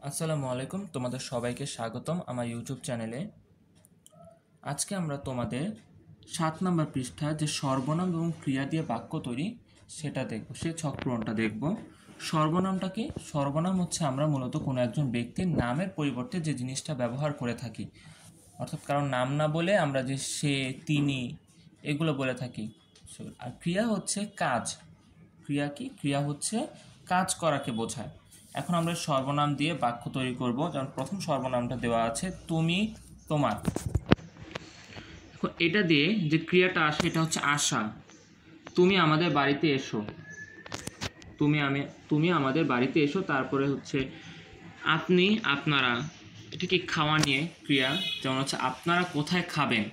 আসসালামু আলাইকুম, তোমাদের সবাইকে স্বাগতম আমার ইউটিউব চ্যানেলে। আজকে আমরা তোমাদের 7 নম্বর পৃষ্ঠা যে সর্বনাম এবং ক্রিয়া দিয়ে বাক্য তৈরি সেটা দেখব, সে ছক পূরণটা দেখব। সর্বনামটা কি? সর্বনাম হচ্ছে আমরা মূলত কোনো একজন ব্যক্তির নামের পরিবর্তে যে জিনিসটা ব্যবহার করে থাকি, অর্থাৎ কারণ নাম না বলে আমরা যে সে, তিনি এগুলো বলে থাকি। আর ক্রিয়া হচ্ছে কাজ। ক্রিয়া কি? ক্রিয়া হচ্ছে কাজ করাকে বোঝায়। এখন আমরা সর্বনাম দিয়ে বাক্য তৈরি করব। যেমন প্রথম সর্বনামটা দেওয়া আছে তুমি, তোমার। এখন এটা দিয়ে যে ক্রিয়াটা আসে এটা হচ্ছে আসা। তুমি আমাদের বাড়িতে এসো। তুমি আমাদের বাড়িতে এসো। তারপরে হচ্ছে আপনি, আপনারা, এটা কি খাওয়া নিয়ে ক্রিয়া। যেমন হচ্ছে আপনারা কোথায় খাবেন।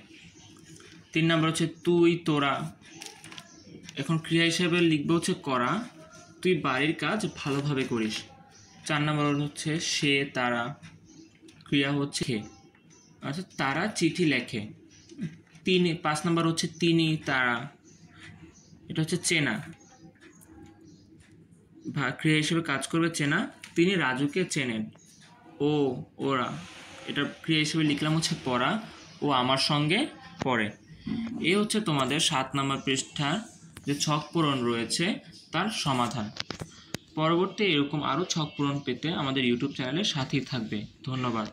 3 নম্বর হচ্ছে তুই, তোরা। এখন ক্রিয়া হিসেবে লিখবে হচ্ছে করা। তুই বাড়ির কাজ ভালোভাবে করিস। 4 নম্বর হচ্ছে সে, তারা। ক্রিয়া হচ্ছে কে, অর্থাৎ তারা চিঠি লেখে। 5 নম্বর হচ্ছে তিনি, তারা। এটা হচ্ছে চেনা, ক্রিয়া হিসেবে কাজ করবে চেনা। তিনি রাজুকে চেনেন। ও, ওরা, এটা ক্রিয়া হিসেবে লিখলাম হচ্ছে পড়া। ও আমার সঙ্গে পড়ে। এই হচ্ছে তোমাদের 7 নম্বর পৃষ্ঠার যে ছক পূরণ রয়েছে তার সমাধান। পরবর্তী এরকম আরও ছক পূরণ পেতে আমাদের ইউটিউব চ্যানেলের সাথেই থাকবে। ধন্যবাদ।